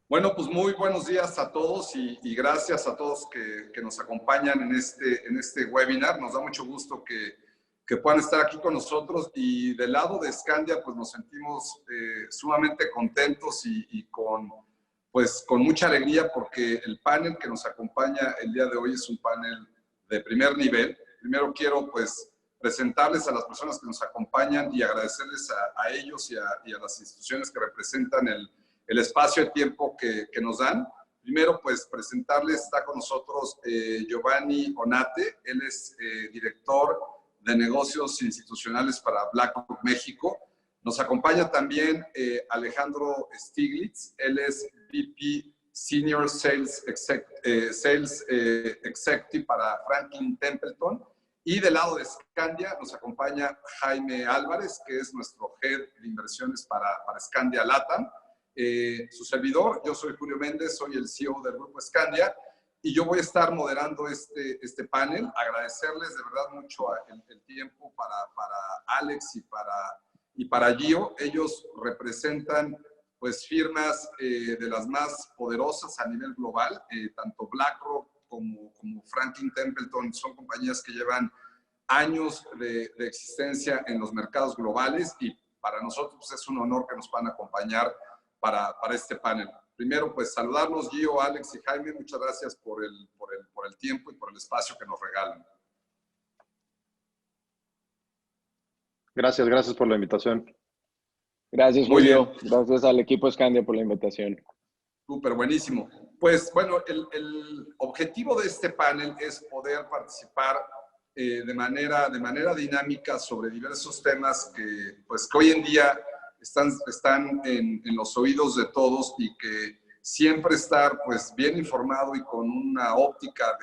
Bueno, pues muy buenos días a todos y gracias a todos que nos acompañan en este webinar. Nos da mucho gusto que puedan estar aquí con nosotros y del lado de Scandia pues nos sentimos sumamente contentos pues, con mucha alegría porque el panel que nos acompaña el día de hoy es un panel de primer nivel. Primero quiero pues presentarles a las personas que nos acompañan y agradecerles a ellos y a las instituciones que representan el espacio de tiempo que nos dan. Primero, pues, presentarles, está con nosotros Giovanni Onate. Él es director de negocios institucionales para BlackRock México. Nos acompaña también Alejandro Stiglitz. Él es VP Senior Sales Executive para Franklin Templeton. Y del lado de Scandia nos acompaña Jaime Álvarez, que es nuestro Head de Inversiones para Scandia LATAM. Su servidor, yo soy Julio Méndez, soy el CEO del Grupo Scandia y yo voy a estar moderando este panel. Agradecerles de verdad mucho el tiempo para Alex y para Gio. Ellos representan pues firmas de las más poderosas a nivel global, tanto BlackRock como Franklin Templeton son compañías que llevan años de existencia en los mercados globales y para nosotros pues, es un honor que nos van a acompañar para este panel. Primero, pues saludarlos, Gio, Alex y Jaime. Muchas gracias por el tiempo y por el espacio que nos regalan. Gracias por la invitación. Gracias, Julio. Gracias al equipo Scandia por la invitación. Súper, buenísimo. Pues bueno, el objetivo de este panel es poder participar de manera dinámica sobre diversos temas que hoy en día están en los oídos de todos y que siempre estar pues bien informado y con una óptica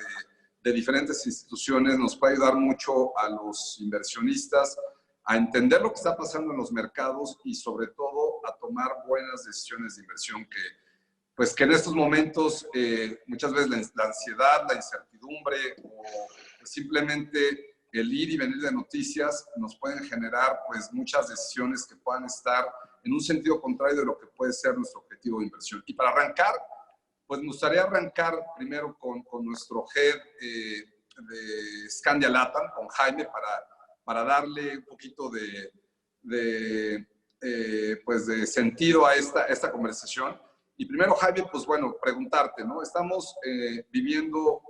de diferentes instituciones nos puede ayudar mucho a los inversionistas a entender lo que está pasando en los mercados y sobre todo a tomar buenas decisiones de inversión que en estos momentos muchas veces la ansiedad, la incertidumbre o simplemente el ir y venir de noticias nos pueden generar pues muchas decisiones que puedan estar en un sentido contrario de lo que puede ser nuestro objetivo de inversión. Y para arrancar, pues me gustaría arrancar primero con nuestro head de Scandia LATAM, con Jaime, para darle un poquito de sentido a esta conversación. Y primero, Jaime, pues bueno, preguntarte, ¿no? Estamos viviendo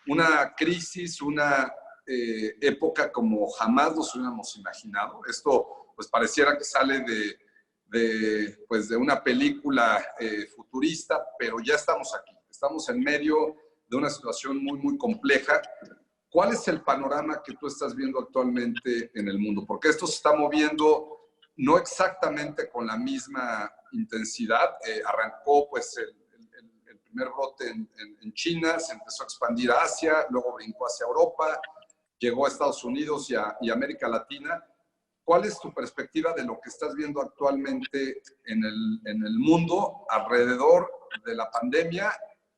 una crisis, una época como jamás nos hubiéramos imaginado. Esto pues pareciera que sale de una película futurista, pero ya estamos aquí. Estamos en medio de una situación muy compleja. ¿Cuál es el panorama que tú estás viendo actualmente en el mundo? Porque esto se está moviendo no exactamente con la misma intensidad. Arrancó pues el primer brote en China, se empezó a expandir a Asia, luego brincó hacia Europa, llegó a Estados Unidos y América Latina. ¿Cuál es tu perspectiva de lo que estás viendo actualmente en el mundo alrededor de la pandemia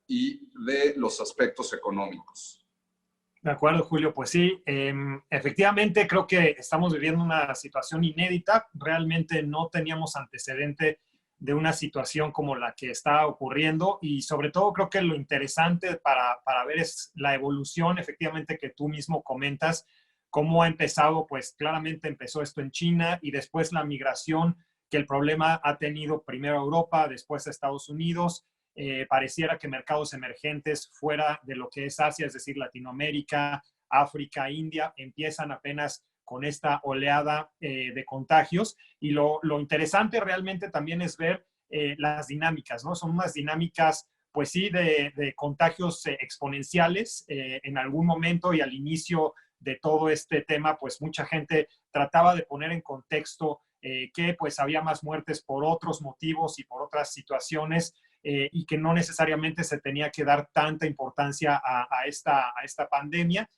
y de los aspectos económicos? De acuerdo, Julio. Pues sí, efectivamente creo que estamos viviendo una situación inédita. Realmente no teníamos antecedente de una situación como la que está ocurriendo y sobre todo creo que lo interesante para ver es la evolución efectivamente que tú mismo comentas, cómo ha empezado, pues claramente empezó esto en China y después la migración que el problema ha tenido primero a Europa, después a Estados Unidos. Pareciera que mercados emergentes fuera de lo que es Asia, es decir, Latinoamérica, África, India, empiezan apenas con esta oleada de contagios. Y lo interesante realmente también es ver las dinámicas, ¿no? Son unas dinámicas, pues sí, de contagios exponenciales. En algún momento y al inicio de todo este tema, pues mucha gente trataba de poner en contexto que pues había más muertes por otros motivos y por otras situaciones. Y que no necesariamente se tenía que dar tanta importancia a esta pandemia.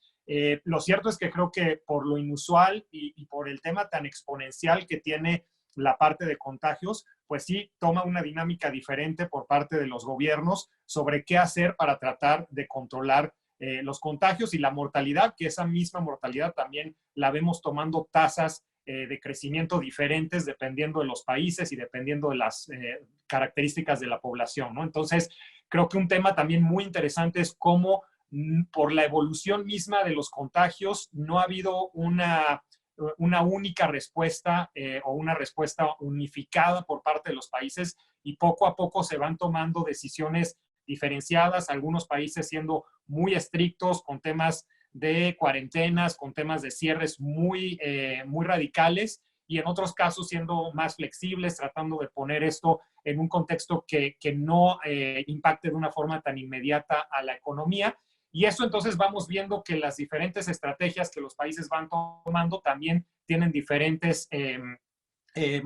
Lo cierto es que creo que por lo inusual y por el tema tan exponencial que tiene la parte de contagios, pues sí toma una dinámica diferente por parte de los gobiernos sobre qué hacer para tratar de controlar los contagios y la mortalidad, que esa misma mortalidad también la vemos tomando tasas de crecimiento diferentes dependiendo de los países y dependiendo de las características de la población, ¿no? Entonces, creo que un tema también muy interesante es cómo por la evolución misma de los contagios no ha habido una única respuesta o una respuesta unificada por parte de los países y poco a poco se van tomando decisiones diferenciadas, algunos países siendo muy estrictos con temas de cuarentenas, con temas de cierres muy radicales y en otros casos siendo más flexibles, tratando de poner esto en un contexto que no impacte de una forma tan inmediata a la economía. Y eso entonces vamos viendo que las diferentes estrategias que los países van tomando también tienen diferentes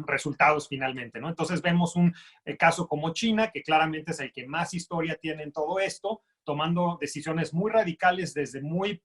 resultados finalmente, ¿no? Entonces vemos un caso como China, que claramente es el que más historia tiene en todo esto, tomando decisiones muy radicales desde muy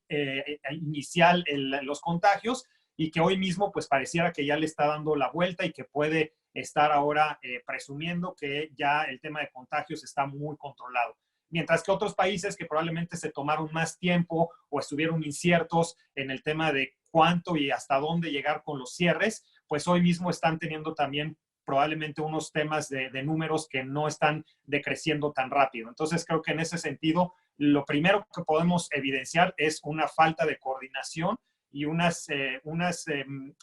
inicial los contagios y que hoy mismo pues pareciera que ya le está dando la vuelta y que puede estar ahora presumiendo que ya el tema de contagios está muy controlado. Mientras que otros países que probablemente se tomaron más tiempo o estuvieron inciertos en el tema de cuánto y hasta dónde llegar con los cierres, pues hoy mismo están teniendo también probablemente unos temas de números que no están decreciendo tan rápido. Entonces creo que en ese sentido, lo primero que podemos evidenciar es una falta de coordinación y unas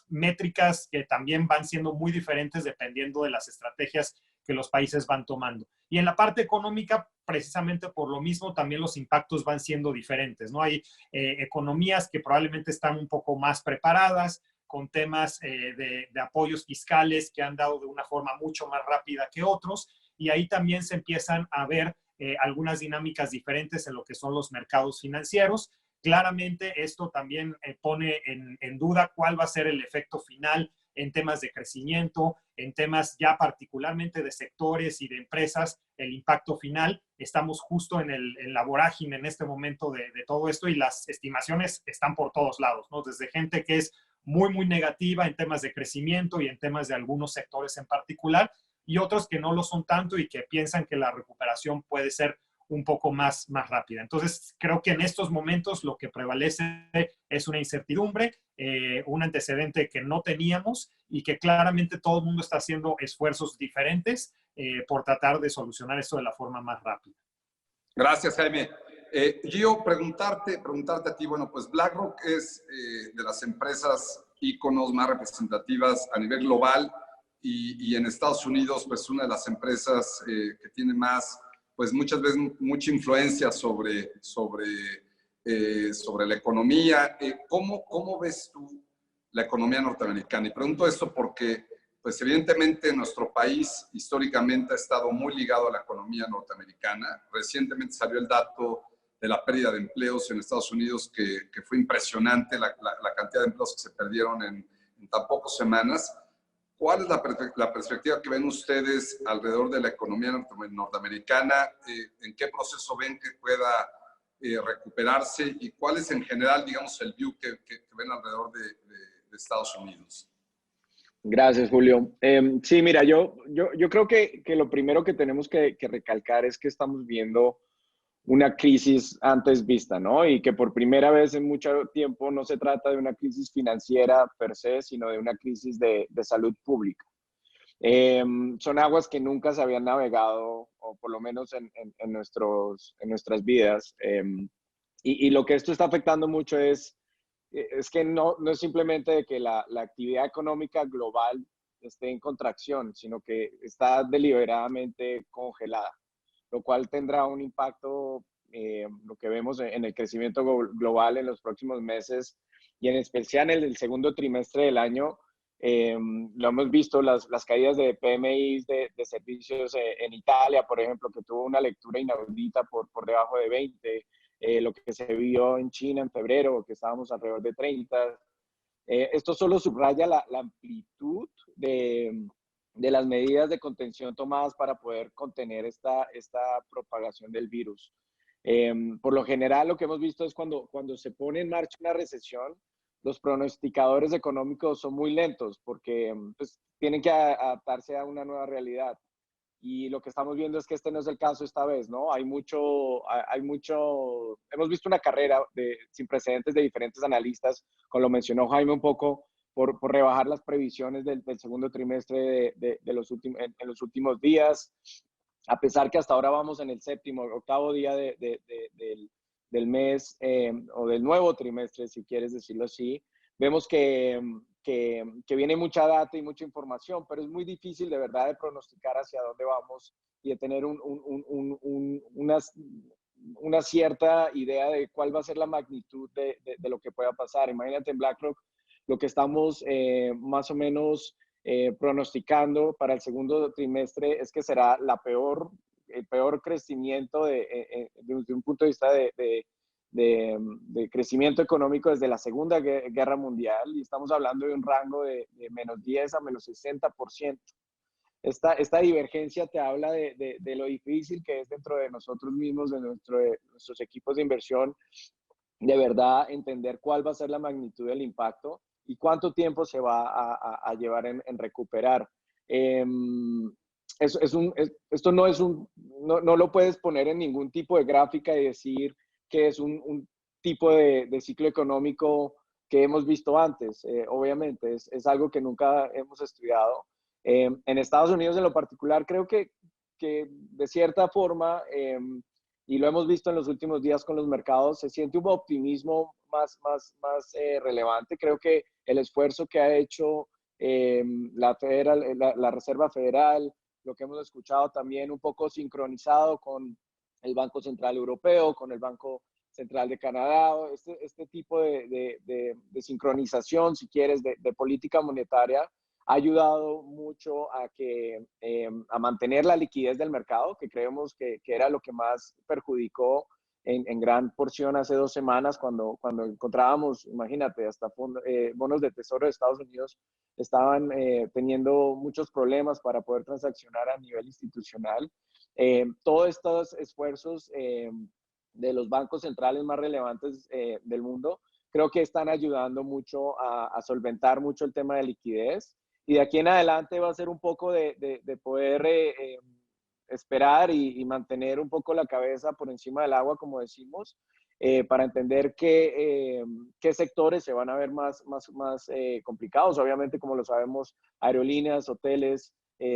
métricas que también van siendo muy diferentes dependiendo de las estrategias que los países van tomando. Y en la parte económica, precisamente por lo mismo, también los impactos van siendo diferentes, ¿no? Hay economías que probablemente están un poco más preparadas, con temas de apoyos fiscales que han dado de una forma mucho más rápida que otros, y ahí también se empiezan a ver algunas dinámicas diferentes en lo que son los mercados financieros. Claramente esto también pone en duda cuál va a ser el efecto final en temas de crecimiento, en temas ya particularmente de sectores y de empresas, el impacto final. Estamos justo en la vorágine en este momento de todo esto y las estimaciones están por todos lados, ¿no? Desde gente que es muy negativa en temas de crecimiento y en temas de algunos sectores en particular, y otros que no lo son tanto y que piensan que la recuperación puede ser un poco más rápida. Entonces, creo que en estos momentos lo que prevalece es una incertidumbre, un antecedente que no teníamos y que claramente todo el mundo está haciendo esfuerzos diferentes por tratar de solucionar esto de la forma más rápida. Gracias, Jaime. Gio, preguntarte a ti, bueno, pues BlackRock es de las empresas íconos más representativas a nivel global y en Estados Unidos, pues una de las empresas que tiene más, pues muchas veces mucha influencia sobre la economía. ¿Cómo ves tú la economía norteamericana? Y pregunto esto porque, pues evidentemente nuestro país históricamente ha estado muy ligado a la economía norteamericana. Recientemente salió el dato de la pérdida de empleos en Estados Unidos, que fue impresionante la cantidad de empleos que se perdieron en tan pocas semanas. ¿Cuál es la perspectiva que ven ustedes alrededor de la economía norteamericana? ¿En qué proceso ven que pueda recuperarse? ¿Y cuál es en general, digamos, el view que ven alrededor de Estados Unidos? Gracias, Julio. Sí, mira, yo creo que lo primero que tenemos que recalcar es que estamos viendo una crisis antes vista, ¿no? Y que por primera vez en mucho tiempo no se trata de una crisis financiera per se, sino de una crisis de salud pública. Son aguas que nunca se habían navegado, o por lo menos en nuestras vidas. Y lo que esto está afectando mucho es que no es simplemente de que la actividad económica global esté en contracción, sino que está deliberadamente congelada, lo cual tendrá un impacto, lo que vemos en el crecimiento global en los próximos meses y en especial en el segundo trimestre del año. Lo hemos visto, las caídas de PMI de servicios en Italia, por ejemplo, que tuvo una lectura inaudita por debajo de 20, lo que se vio en China en febrero, que estábamos alrededor de 30. Esto solo subraya la amplitud de las medidas de contención tomadas para poder contener esta propagación del virus. Por lo general, lo que hemos visto es cuando se pone en marcha una recesión, los pronosticadores económicos son muy lentos porque pues, tienen que adaptarse a una nueva realidad. Y lo que estamos viendo es que este no es el caso esta vez, ¿no? Hemos visto una carrera sin precedentes de diferentes analistas, como lo mencionó Jaime un poco, por rebajar las previsiones del segundo trimestre en los últimos días, a pesar que hasta ahora vamos en el séptimo, octavo día del mes o del nuevo trimestre, si quieres decirlo así. Vemos que viene mucha data y mucha información, pero es muy difícil de verdad de pronosticar hacia dónde vamos y de tener una cierta idea de cuál va a ser la magnitud de lo que pueda pasar. Imagínate en BlackRock, lo que estamos más o menos pronosticando para el segundo trimestre es que será el peor crecimiento desde un punto de vista de crecimiento económico desde la Segunda Guerra Mundial, y estamos hablando de un rango de menos 10 a menos 60%. Esta divergencia te habla de lo difícil que es dentro de nosotros mismos, de nuestros equipos de inversión, de verdad entender cuál va a ser la magnitud del impacto y cuánto tiempo se va a llevar en recuperar. Esto no lo puedes poner en ningún tipo de gráfica y decir que es un tipo de ciclo económico que hemos visto antes. Obviamente, es algo que nunca hemos estudiado. En Estados Unidos en lo particular, creo que de cierta forma, y lo hemos visto en los últimos días con los mercados, se siente un optimismo más relevante. Creo que el esfuerzo que ha hecho la Reserva Federal, lo que hemos escuchado también un poco sincronizado con el Banco Central Europeo, con el Banco Central de Canadá, este tipo de sincronización, si quieres, de política monetaria, ha ayudado mucho a mantener la liquidez del mercado, que creemos que era lo que más perjudicó en gran porción hace 2 semanas, cuando encontrábamos, imagínate, hasta bonos de tesoro de Estados Unidos estaban teniendo muchos problemas para poder transaccionar a nivel institucional. Todos estos esfuerzos de los bancos centrales más relevantes del mundo creo que están ayudando mucho a solventar mucho el tema de liquidez, y de aquí en adelante va a ser un poco de poder esperar y mantener un poco la cabeza por encima del agua, como decimos, para entender qué sectores se van a ver más complicados. Obviamente, como lo sabemos, aerolíneas, hoteles,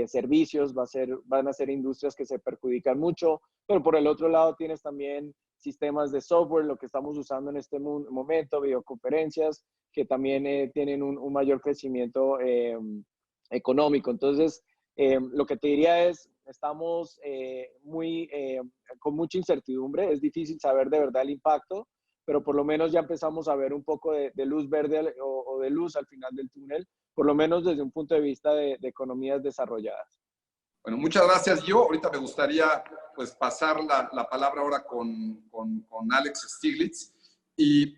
servicios van a ser industrias que se perjudican mucho, pero por el otro lado tienes también sistemas de software, lo que estamos usando en este momento, videoconferencias, que también tienen un mayor crecimiento económico. Entonces, lo que te diría es, estamos con mucha incertidumbre, es difícil saber de verdad el impacto, pero por lo menos ya empezamos a ver un poco de luz verde o de luz al final del túnel, por lo menos desde un punto de vista de economías desarrolladas. Bueno, muchas gracias. Yo ahorita me gustaría pues pasar la palabra ahora con Alex Stiglitz. Y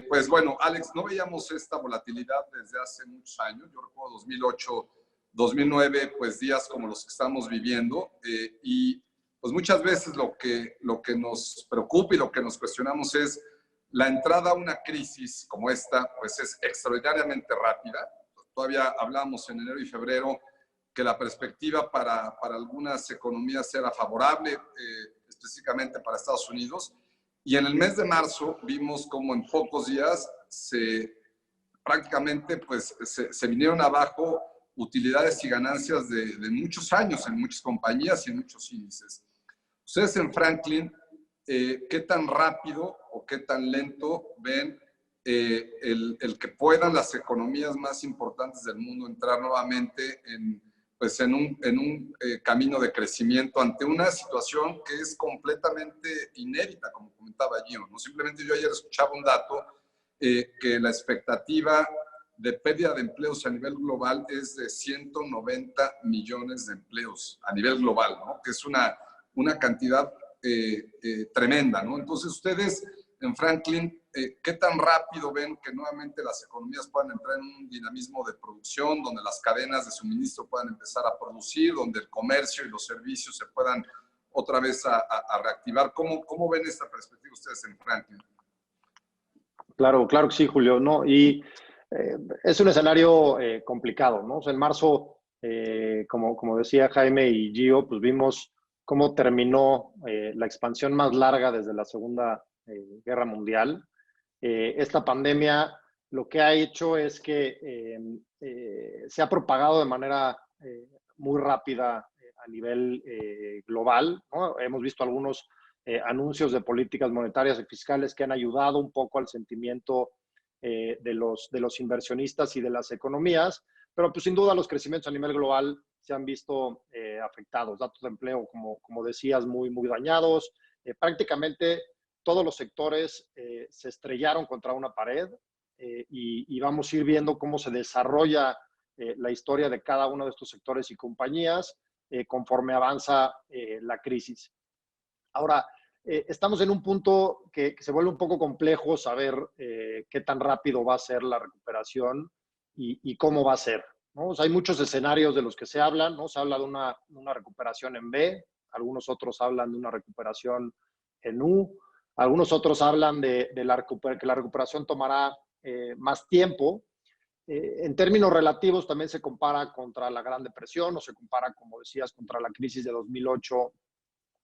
pues bueno, Alex, no veíamos esta volatilidad desde hace muchos años. Yo recuerdo 2008, 2009, pues días como los que estamos viviendo. Y pues muchas veces lo que nos preocupa y lo que nos cuestionamos es la entrada a una crisis como esta, pues es extraordinariamente rápida. Todavía hablamos en enero y febrero que la perspectiva para algunas economías era favorable, específicamente para Estados Unidos. Y en el mes de marzo vimos como en pocos días prácticamente pues, se vinieron abajo utilidades y ganancias de muchos años en muchas compañías y en muchos índices. Ustedes en Franklin, ¿qué tan rápido o qué tan lento ven el que puedan las economías más importantes del mundo entrar nuevamente en un camino de crecimiento ante una situación que es completamente inédita, como comentaba Gio, ¿no? Simplemente yo ayer escuchaba un dato que la expectativa de pérdida de empleos a nivel global es de 190 millones de empleos a nivel global, ¿no? Que es una cantidad tremenda, ¿no? Entonces, ustedes en Franklin, ¿qué tan rápido ven que nuevamente las economías puedan entrar en un dinamismo de producción, donde las cadenas de suministro puedan empezar a producir, donde el comercio y los servicios se puedan otra vez a reactivar? ¿Cómo ven esta perspectiva ustedes en Franklin? Claro que sí, Julio, ¿no? Y es un escenario complicado, ¿no? O sea, en marzo, como decía Jaime y Gio, pues vimos cómo terminó la expansión más larga desde la Segunda Guerra Mundial. Esta pandemia lo que ha hecho es que se ha propagado de manera muy rápida a nivel global, ¿no? Hemos visto algunos anuncios de políticas monetarias y fiscales que han ayudado un poco al sentimiento de los inversionistas y de las economías, pero pues sin duda los crecimientos a nivel global se han visto afectados. Datos de empleo, como decías, muy dañados. Prácticamente todos los sectores se estrellaron contra una pared y vamos a ir viendo cómo se desarrolla la historia de cada uno de estos sectores y compañías conforme avanza la crisis. Ahora, estamos en un punto que se vuelve un poco complejo saber qué tan rápido va a ser la recuperación y cómo va a ser, ¿no? O sea, hay muchos escenarios de los que se hablan, ¿no? Se habla de una recuperación en V, algunos otros hablan de una recuperación en U, algunos otros hablan de que la recuperación tomará más tiempo. En términos relativos también se compara contra la Gran Depresión o se compara, como decías, contra la crisis de 2008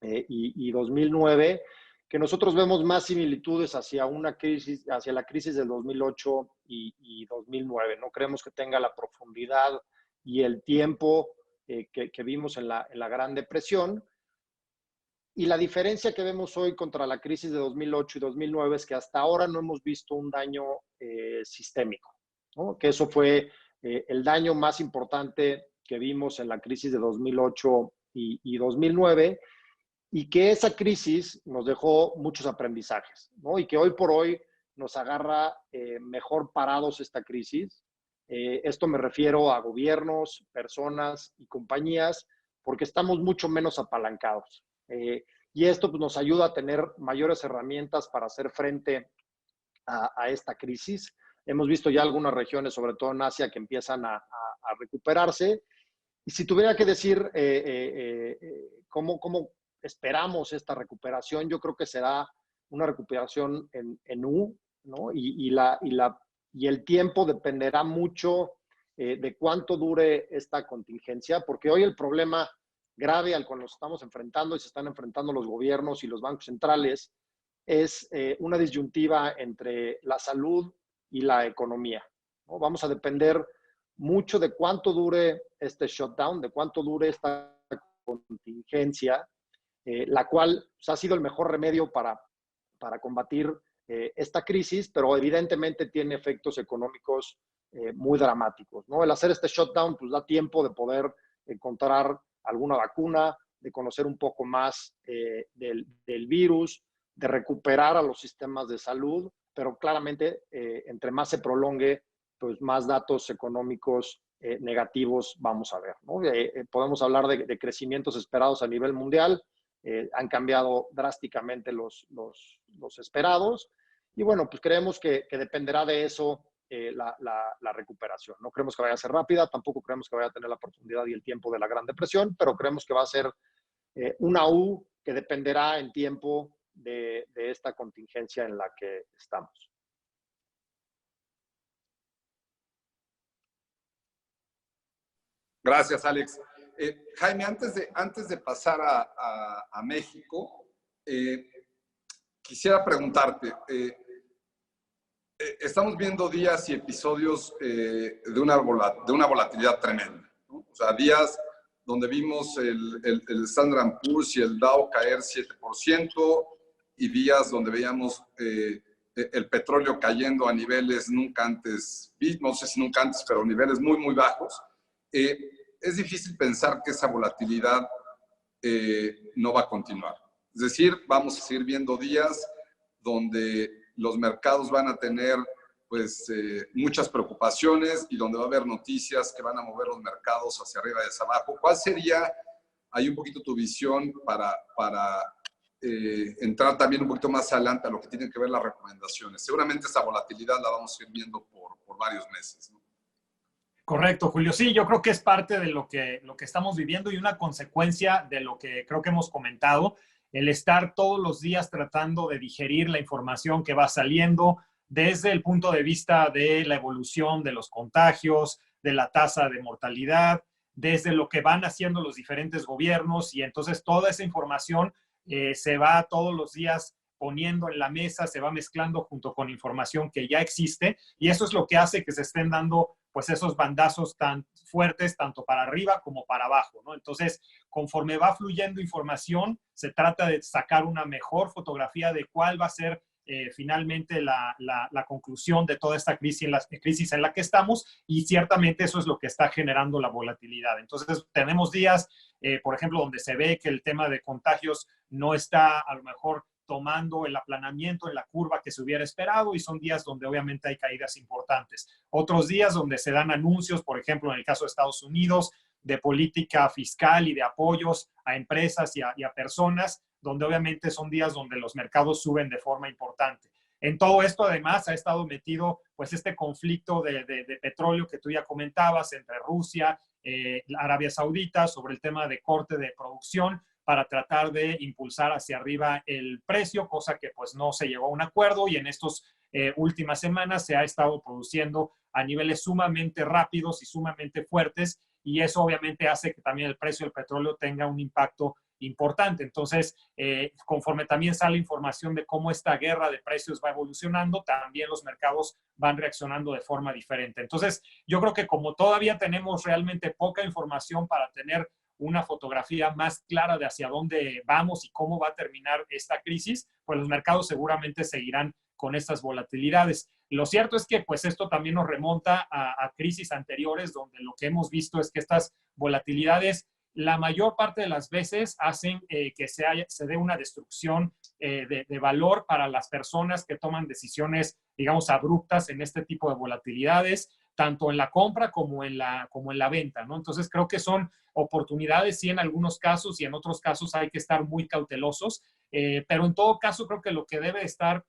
y 2009, que nosotros vemos más similitudes hacia la crisis del 2008 y 2009. No creemos que tenga la profundidad y el tiempo que vimos en la Gran Depresión. Y la diferencia que vemos hoy contra la crisis de 2008 y 2009 es que hasta ahora no hemos visto un daño sistémico, ¿no? Que eso fue el daño más importante que vimos en la crisis de 2008 y 2009, y que esa crisis nos dejó muchos aprendizajes, ¿no? Y que hoy por hoy nos agarra mejor parados esta crisis. Esto me refiero a gobiernos, personas y compañías, porque estamos mucho menos apalancados. Y esto pues, nos ayuda a tener mayores herramientas para hacer frente a esta crisis. Hemos visto ya algunas regiones, sobre todo en Asia, que empiezan a recuperarse. Y si tuviera que decir cómo esperamos esta recuperación, yo creo que será una recuperación en U, ¿no? Y el tiempo dependerá mucho de cuánto dure esta contingencia, porque hoy el problema grave al cual nos estamos enfrentando y se están enfrentando los gobiernos y los bancos centrales es una disyuntiva entre la salud y la economía, ¿no? Vamos a depender mucho de cuánto dure este shutdown, de cuánto dure esta contingencia, la cual pues, ha sido el mejor remedio para combatir esta crisis, pero evidentemente tiene efectos económicos muy dramáticos, ¿no? El hacer este shutdown pues da tiempo de poder encontrar alguna vacuna, de conocer un poco más del virus, de recuperar a los sistemas de salud, pero claramente entre más se prolongue, pues más datos económicos negativos vamos a ver, ¿no? Podemos hablar de crecimientos esperados a nivel mundial, han cambiado drásticamente los esperados, y bueno, pues creemos que dependerá de eso la recuperación. No creemos que vaya a ser rápida, tampoco creemos que vaya a tener la profundidad y el tiempo de la Gran Depresión, pero creemos que va a ser una U que dependerá en tiempo de esta contingencia en la que estamos. Gracias, Alex. Jaime, antes de pasar a México, quisiera preguntarte, estamos viendo días y episodios de una volatilidad tremenda, ¿no? O sea, días donde vimos el Standard & Poor's y el Dow caer 7%, y días donde veíamos el petróleo cayendo a niveles nunca antes, no sé si nunca antes, pero niveles muy bajos. Es difícil pensar que esa volatilidad no va a continuar. Es decir, vamos a seguir viendo días donde los mercados van a tener pues, muchas preocupaciones y donde va a haber noticias que van a mover los mercados hacia arriba y hacia abajo. ¿Cuál sería ahí un poquito tu visión para entrar también un poquito más adelante a lo que tienen que ver las recomendaciones? Seguramente esa volatilidad la vamos a ir viendo por varios meses, ¿no? Correcto, Julio. Sí, yo creo que es parte de lo que estamos viviendo y una consecuencia de lo que creo que hemos comentado, el estar todos los días tratando de digerir la información que va saliendo desde el punto de vista de la evolución de los contagios, de la tasa de mortalidad, desde lo que van haciendo los diferentes gobiernos, y entonces toda esa información se va todos los días poniendo en la mesa, se va mezclando junto con información que ya existe, y eso es lo que hace que se estén dando pues esos bandazos tan fuertes, tanto para arriba como para abajo, ¿no? Entonces, conforme va fluyendo información, se trata de sacar una mejor fotografía de cuál va a ser finalmente la conclusión de toda esta crisis en la que estamos, y ciertamente eso es lo que está generando la volatilidad. Entonces, tenemos días, por ejemplo, donde se ve que el tema de contagios no está a lo mejor tomando el aplanamiento en la curva que se hubiera esperado, y son días donde obviamente hay caídas importantes. Otros días donde se dan anuncios, por ejemplo, en el caso de Estados Unidos, de política fiscal y de apoyos a empresas y a personas, donde obviamente son días donde los mercados suben de forma importante. En todo esto, además, ha estado metido pues este conflicto de petróleo que tú ya comentabas entre Rusia, Arabia Saudita, sobre el tema de corte de producción, para tratar de impulsar hacia arriba el precio, cosa que pues no se llegó a un acuerdo, y en estas últimas semanas se ha estado produciendo a niveles sumamente rápidos y sumamente fuertes, y eso obviamente hace que también el precio del petróleo tenga un impacto importante. Entonces, conforme también sale información de cómo esta guerra de precios va evolucionando, también los mercados van reaccionando de forma diferente. Entonces, yo creo que como todavía tenemos realmente poca información para tener una fotografía más clara de hacia dónde vamos y cómo va a terminar esta crisis, pues los mercados seguramente seguirán con estas volatilidades. Lo cierto es que pues esto también nos remonta a crisis anteriores, donde lo que hemos visto es que estas volatilidades la mayor parte de las veces hacen que se dé una destrucción de valor para las personas que toman decisiones, digamos, abruptas en este tipo de volatilidades, tanto en la compra como en la venta, ¿no? Entonces creo que son oportunidades, sí, en algunos casos, y en otros casos hay que estar muy cautelosos, pero en todo caso creo que lo que debe estar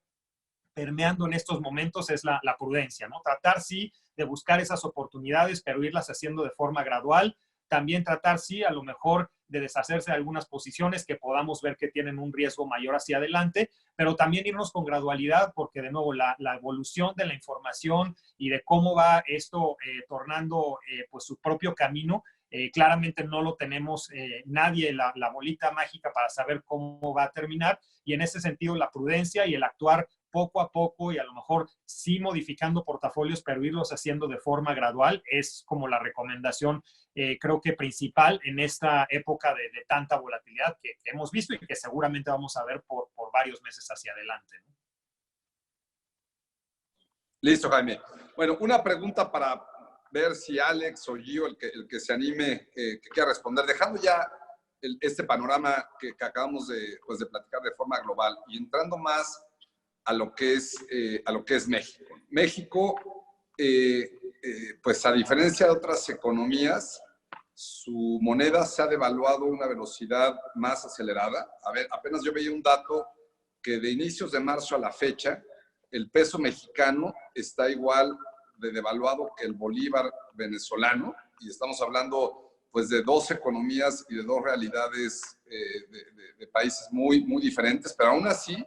permeando en estos momentos es la prudencia, ¿no? Tratar, sí, de buscar esas oportunidades, pero irlas haciendo de forma gradual. También tratar, sí, a lo mejor de deshacerse de algunas posiciones que podamos ver que tienen un riesgo mayor hacia adelante, pero también irnos con gradualidad, porque de nuevo la evolución de la información y de cómo va esto tornando pues su propio camino, claramente no lo tenemos nadie la bolita mágica para saber cómo va a terminar, y en ese sentido la prudencia y el actuar poco a poco, y a lo mejor sí modificando portafolios, pero irlos haciendo de forma gradual, es como la recomendación creo que principal en esta época de tanta volatilidad que hemos visto y que seguramente vamos a ver por varios meses hacia adelante, ¿no? Listo, Jaime. Bueno, una pregunta para ver si Alex o Gio, el que se anime, que quiera responder, dejando ya este panorama que acabamos pues, de platicar de forma global y entrando más a lo que es México. México, pues a diferencia de otras economías, su moneda se ha devaluado a una velocidad más acelerada. A ver, apenas yo veía un dato que de inicios de marzo a la fecha, el peso mexicano está igual de devaluado que el bolívar venezolano, y estamos hablando pues de dos economías y de dos realidades de países muy, muy diferentes, pero aún así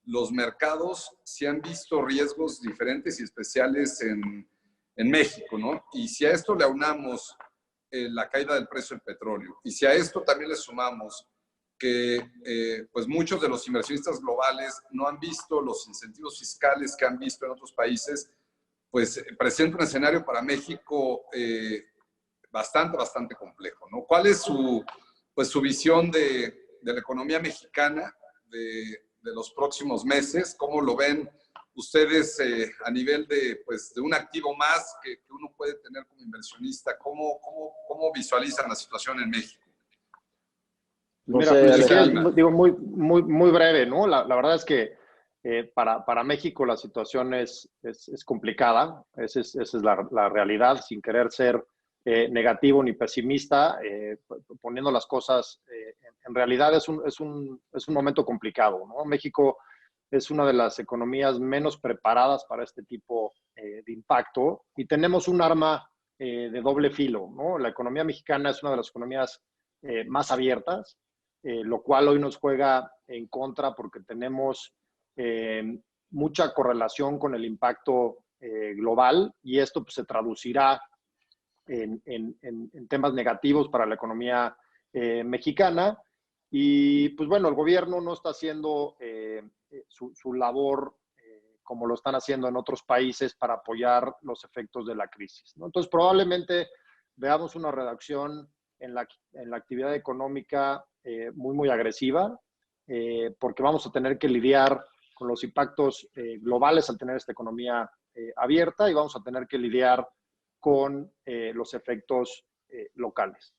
los mercados sí han visto riesgos diferentes y especiales en México, ¿no? Y si a esto le aunamos la caída del precio del petróleo, y si a esto también le sumamos que pues muchos de los inversionistas globales no han visto los incentivos fiscales que han visto en otros países, pues presenta un escenario para México bastante complejo, ¿no? ¿Cuál es su visión de la economía mexicana de los próximos meses? ¿Cómo lo ven ustedes a nivel pues, de un activo más que uno puede tener como inversionista? ¿Cómo visualizan la situación en México? No Mira, sé, pues, Alejandro. digo muy breve, ¿no? La verdad es que para México la situación es complicada, esa es la realidad, sin querer ser negativo ni pesimista, poniendo las cosas, en realidad es un momento complicado, ¿no? México es una de las economías menos preparadas para este tipo de impacto, y tenemos un arma de doble filo, ¿no? La economía mexicana es una de las economías más abiertas, lo cual hoy nos juega en contra porque tenemos mucha correlación con el impacto global, y esto pues, se traducirá en temas negativos para la economía mexicana. Y pues bueno, el gobierno no está haciendo su labor como lo están haciendo en otros países para apoyar los efectos de la crisis, ¿no? Entonces, probablemente veamos una reducción en la actividad económica muy agresiva, porque vamos a tener que lidiar con los impactos globales al tener esta economía abierta y vamos a tener que lidiar con los efectos locales.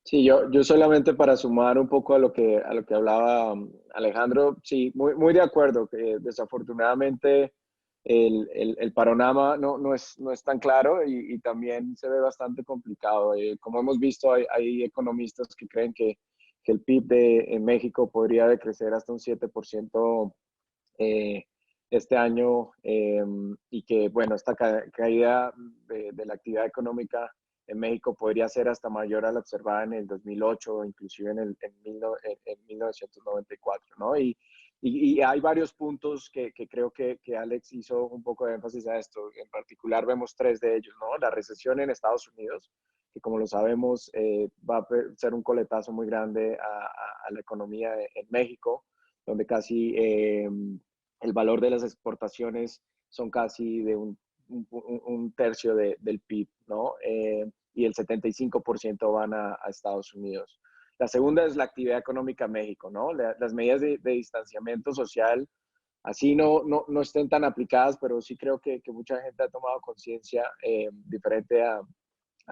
Sí, yo solamente para sumar un poco a lo que hablaba Alejandro, sí, muy de acuerdo, que desafortunadamente el panorama no es tan claro y también se ve bastante complicado. Como hemos visto, hay economistas que creen que el PIB en México podría decrecer hasta un 7% este año, y que, bueno, esta caída de la actividad económica en México podría ser hasta mayor a la observada en el 2008 o inclusive en 1994, ¿no? Y hay varios puntos que creo que Alex hizo un poco de énfasis a esto. En particular vemos tres de ellos, ¿no? La recesión en Estados Unidos, que como lo sabemos va a ser un coletazo muy grande a la economía en México, donde casi el valor de las exportaciones son casi de un tercio del PIB, ¿no? Y el 75% van a Estados Unidos. La segunda es la actividad económica en México, ¿no? Las medidas de distanciamiento social, así no estén tan aplicadas, pero sí creo que mucha gente ha tomado conciencia diferente a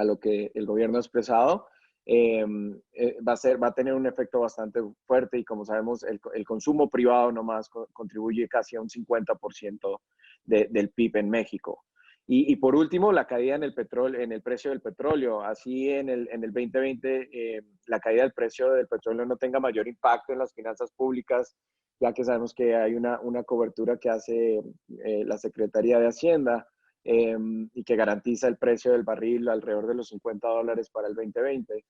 lo que el gobierno ha expresado. Va a tener un efecto bastante fuerte y como sabemos el consumo privado nomás contribuye casi a un 50% del PIB en México. Y por último, la caída en el precio del petróleo. Así en el 2020 la caída del precio del petróleo no tenga mayor impacto en las finanzas públicas, ya que sabemos que hay una cobertura que hace la Secretaría de Hacienda, y que garantiza el precio del barril alrededor de los $50 para el 2020.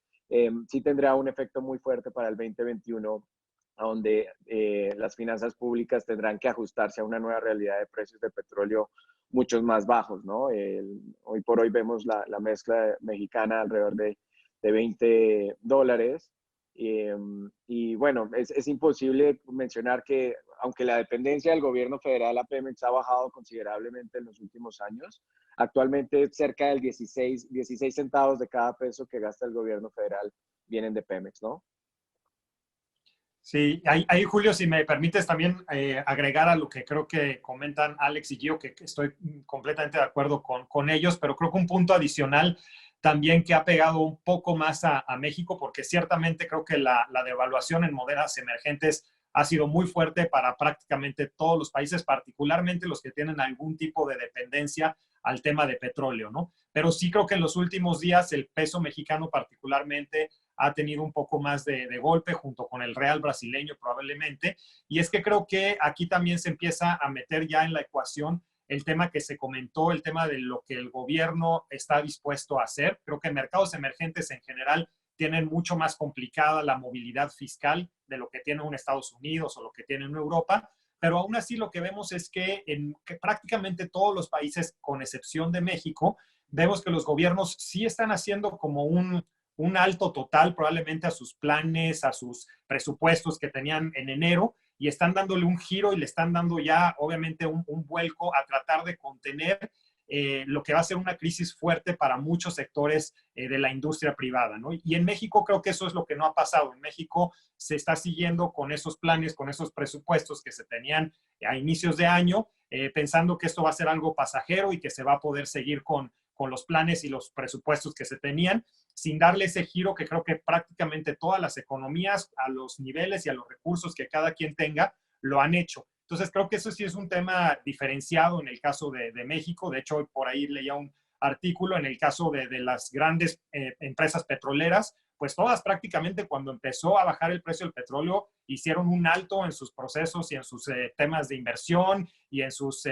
Sí tendrá un efecto muy fuerte para el 2021, donde las finanzas públicas tendrán que ajustarse a una nueva realidad de precios de petróleo muchos más bajos, ¿no? Hoy por hoy vemos la mezcla mexicana alrededor de $20. Y bueno, es imposible mencionar que, aunque la dependencia del gobierno federal a Pemex ha bajado considerablemente en los últimos años, actualmente cerca del 16 centavos de cada peso que gasta el gobierno federal vienen de Pemex, ¿no? Sí, ahí Julio, si me permites también agregar a lo que creo que comentan Alex y Gio, que estoy completamente de acuerdo con ellos, pero creo que un punto adicional también que ha pegado un poco más a México, porque ciertamente creo que la devaluación en monedas emergentes ha sido muy fuerte para prácticamente todos los países, particularmente los que tienen algún tipo de dependencia al tema de petróleo, ¿no? Pero sí creo que en los últimos días el peso mexicano particularmente ha tenido un poco más de golpe junto con el real brasileño probablemente. Y es que creo que aquí también se empieza a meter ya en la ecuación el tema que se comentó, el tema de lo que el gobierno está dispuesto a hacer. Creo que mercados emergentes en general tienen mucho más complicada la movilidad fiscal de lo que tiene un Estados Unidos o lo que tiene en Europa, pero aún así lo que vemos es que en prácticamente todos los países, con excepción de México, vemos que los gobiernos sí están haciendo como un alto total probablemente a sus planes, a sus presupuestos que tenían en enero, y están dándole un giro y le están dando ya obviamente un vuelco a tratar de contener lo que va a ser una crisis fuerte para muchos sectores de la industria privada, ¿no? Y en México creo que eso es lo que no ha pasado. En México se está siguiendo con esos planes, con esos presupuestos que se tenían a inicios de año, pensando que esto va a ser algo pasajero y que se va a poder seguir con los planes y los presupuestos que se tenían, sin darle ese giro que creo que prácticamente todas las economías, a los niveles y a los recursos que cada quien tenga, lo han hecho. Entonces creo que eso sí es un tema diferenciado en el caso de México. De hecho, por ahí leía un artículo en el caso de las grandes empresas petroleras, pues todas prácticamente cuando empezó a bajar el precio del petróleo hicieron un alto en sus procesos y en sus temas de inversión y en sus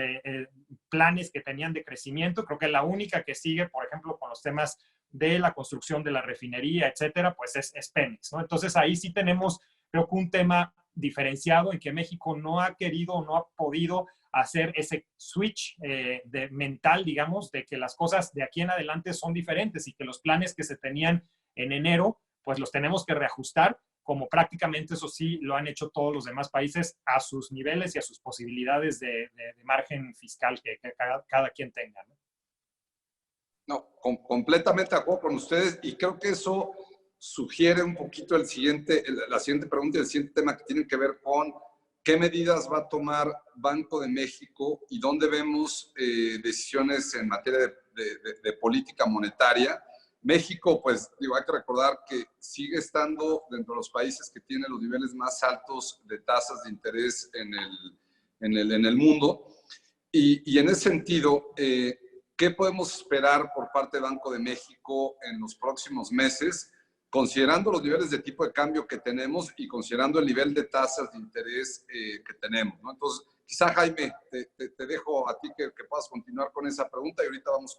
planes que tenían de crecimiento. Creo que la única que sigue, por ejemplo, con los temas de la construcción de la refinería, etcétera, pues es Pemex, ¿no? Entonces ahí sí tenemos, creo que un tema diferenciado en que México no ha querido o no ha podido hacer ese switch mental, digamos, de que las cosas de aquí en adelante son diferentes y que los planes que se tenían en enero, pues los tenemos que reajustar como prácticamente eso sí lo han hecho todos los demás países a sus niveles y a sus posibilidades de margen fiscal que cada quien tenga, ¿no? No, completamente de acuerdo con ustedes y creo que eso sugiere un poquito la siguiente pregunta y el siguiente tema que tienen que ver con qué medidas va a tomar Banco de México y dónde vemos decisiones en materia de política monetaria. México, pues, digo, hay que recordar que sigue estando dentro de los países que tienen los niveles más altos de tasas de interés en el mundo. Y en ese sentido, ¿qué podemos esperar por parte de Banco de México en los próximos meses, considerando los niveles de tipo de cambio que tenemos y considerando el nivel de tasas de interés que tenemos, ¿no? Entonces, quizá, Jaime, te dejo a ti que puedas continuar con esa pregunta y ahorita vamos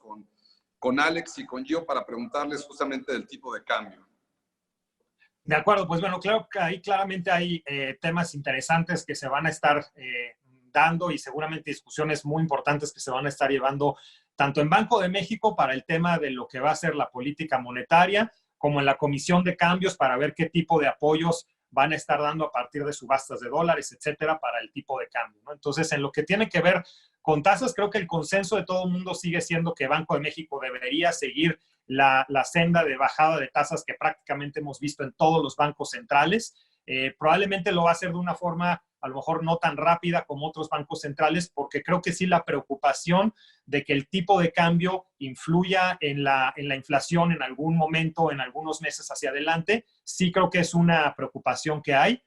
con Alex y con Gio para preguntarles justamente del tipo de cambio. De acuerdo, pues bueno, claro que ahí claramente hay temas interesantes que se van a estar dando y seguramente discusiones muy importantes que se van a estar llevando tanto en Banco de México para el tema de lo que va a ser la política monetaria, como en la Comisión de Cambios para ver qué tipo de apoyos van a estar dando a partir de subastas de dólares, etcétera, para el tipo de cambio, ¿no? Entonces, en lo que tiene que ver con tasas, creo que el consenso de todo el mundo sigue siendo que Banco de México debería seguir la senda de bajada de tasas que prácticamente hemos visto en todos los bancos centrales. Probablemente lo va a hacer de una forma a lo mejor no tan rápida como otros bancos centrales, porque creo que sí la preocupación de que el tipo de cambio influya en la inflación en algún momento, en algunos meses hacia adelante, sí creo que es una preocupación que hay.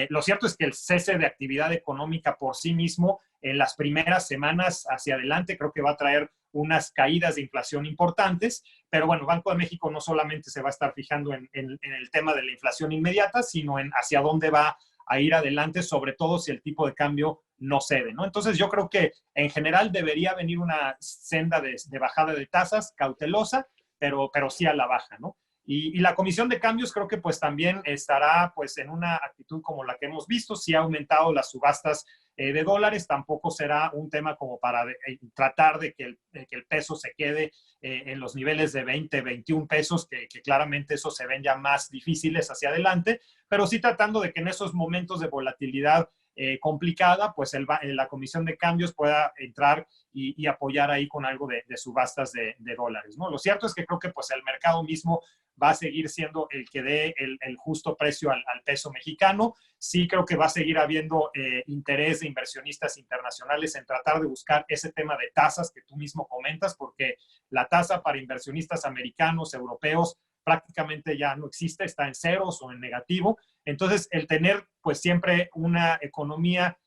Lo cierto es que el cese de actividad económica por sí mismo en las primeras semanas hacia adelante creo que va a traer unas caídas de inflación importantes, pero bueno, Banco de México no solamente se va a estar fijando en el tema de la inflación inmediata, sino en hacia dónde va a ir adelante, sobre todo si el tipo de cambio no cede, ¿no? Entonces yo creo que en general debería venir una senda de bajada de tasas cautelosa, pero sí a la baja, ¿no? Y la Comisión de Cambios creo que pues también estará pues en una actitud como la que hemos visto, si ha aumentado las subastas de dólares, tampoco será un tema como para tratar de que el peso se quede en los niveles de 20, 21 pesos, que claramente eso se ven ya más difíciles hacia adelante, pero sí tratando de que en esos momentos de volatilidad complicada, pues la Comisión de Cambios pueda entrar y apoyar ahí con algo de subastas de dólares, ¿no? Lo cierto es que creo que pues el mercado mismo va a seguir siendo el que dé el justo precio al peso mexicano. Sí creo que va a seguir habiendo interés de inversionistas internacionales en tratar de buscar ese tema de tasas que tú mismo comentas, porque la tasa para inversionistas americanos, europeos, prácticamente ya no existe, está en ceros o en negativo. Entonces, el tener pues siempre una economía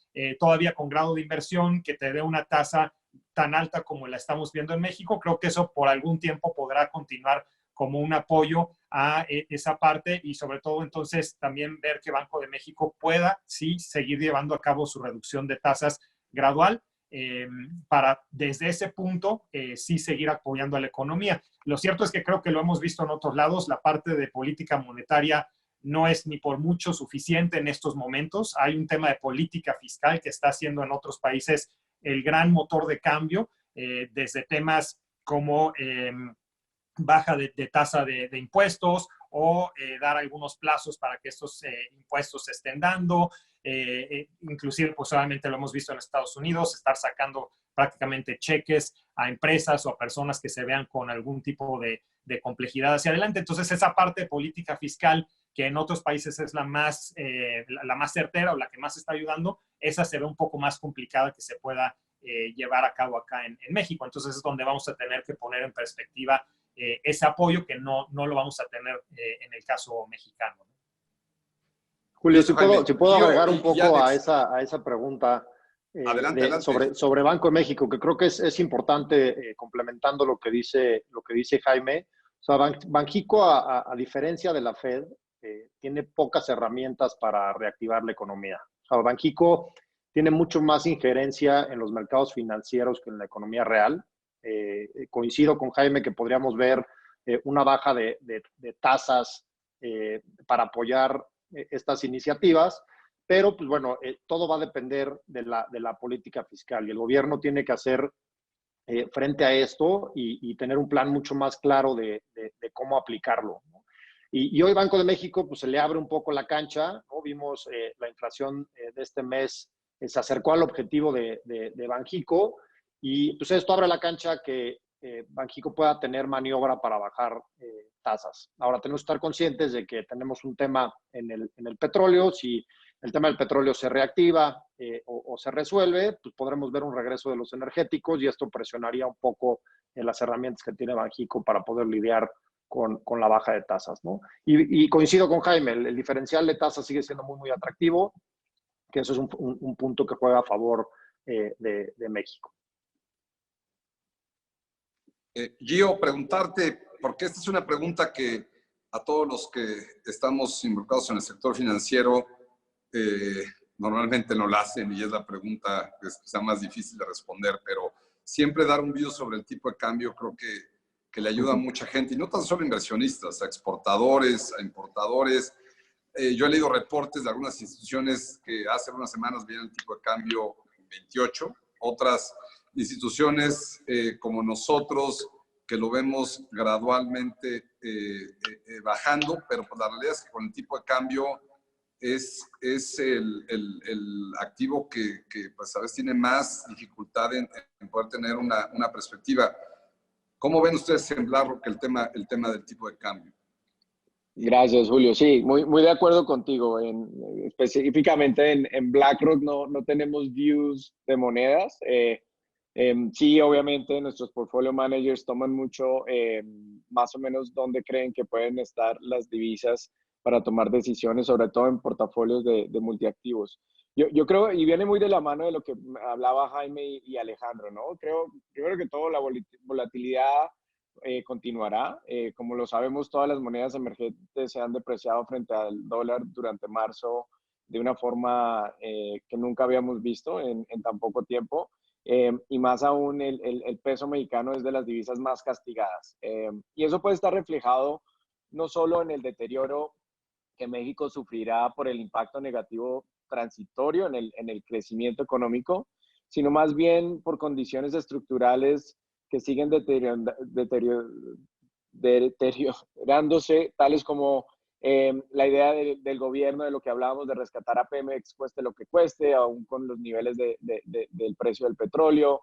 todavía con grado de inversión que te dé una tasa tan alta como la estamos viendo en México, creo que eso por algún tiempo podrá continuar como un apoyo a esa parte y sobre todo entonces también ver que Banco de México pueda sí seguir llevando a cabo su reducción de tasas gradual para desde ese punto sí seguir apoyando a la economía. Lo cierto es que creo que lo hemos visto en otros lados, la parte de política monetaria no es ni por mucho suficiente en estos momentos. Hay un tema de política fiscal que está haciendo en otros países el gran motor de cambio, desde temas como baja de tasa de impuestos o dar algunos plazos para que estos impuestos se estén dando. Inclusive, pues solamente lo hemos visto en Estados Unidos, estar sacando prácticamente cheques a empresas o a personas que se vean con algún tipo de complejidad hacia adelante. Entonces, esa parte de política fiscal que en otros países es la más certera o la que más está ayudando, esa se ve un poco más complicada que se pueda llevar a cabo acá en México. Entonces, es donde vamos a tener que poner en perspectiva ese apoyo que no lo vamos a tener en el caso mexicano. Julio, si puedo agregar un poco a esa pregunta adelante. Sobre Banco de México, que creo que es importante, complementando lo que dice Jaime. O sea, Banxico, a diferencia de la Fed, tiene pocas herramientas para reactivar la economía. O sea, Banxico tiene mucho más injerencia en los mercados financieros que en la economía real. Coincido con Jaime que podríamos ver una baja de tasas para apoyar estas iniciativas, pero pues bueno, todo va a depender de la política fiscal y el gobierno tiene que hacer frente a esto y tener un plan mucho más claro de cómo aplicarlo, ¿no? Y hoy Banco de México pues, se le abre un poco la cancha, ¿no? Vimos la inflación de este mes se acercó al objetivo de Banxico y pues esto abre la cancha que Banxico pueda tener maniobra para bajar tasas. Ahora tenemos que estar conscientes de que tenemos un tema en el petróleo. Si el tema del petróleo se reactiva o se resuelve, pues podremos ver un regreso de los energéticos y esto presionaría un poco las herramientas que tiene Banxico para poder lidiar con la baja de tasas, ¿no? Y coincido con Jaime, el diferencial de tasas sigue siendo muy, muy atractivo, que eso es un punto que juega a favor de México. Gio, preguntarte, porque esta es una pregunta que a todos los que estamos involucrados en el sector financiero normalmente no la hacen y es la pregunta que sea más difícil de responder, pero siempre dar un view sobre el tipo de cambio creo que le ayuda a mucha gente, y no tan solo inversionistas, a exportadores, a importadores. Yo he leído reportes de algunas instituciones que hace unas semanas veían el tipo de cambio en 28, otras instituciones como nosotros que lo vemos gradualmente bajando, pero pues la realidad es que con el tipo de cambio es el activo que pues a veces tiene más dificultad en poder tener una perspectiva. ¿Cómo ven ustedes en BlackRock el tema del tipo de cambio? Gracias, Julio. Sí, muy de acuerdo contigo. Específicamente en BlackRock no tenemos views de monedas. Sí, obviamente nuestros portfolio managers toman mucho más o menos dónde creen que pueden estar las divisas para tomar decisiones, sobre todo en portafolios de multiactivos. Yo creo, y viene muy de la mano de lo que hablaba Jaime y Alejandro, ¿no? Creo que toda la volatilidad continuará. Como lo sabemos, todas las monedas emergentes se han depreciado frente al dólar durante marzo de una forma que nunca habíamos visto en tan poco tiempo. Y más aún el peso mexicano es de las divisas más castigadas. Y eso puede estar reflejado no solo en el deterioro que México sufrirá por el impacto negativo transitorio en el crecimiento económico, sino más bien por condiciones estructurales que siguen deteriorándose, tales como la idea del gobierno de lo que hablábamos de rescatar a Pemex, cueste lo que cueste, aún con los niveles del precio del petróleo,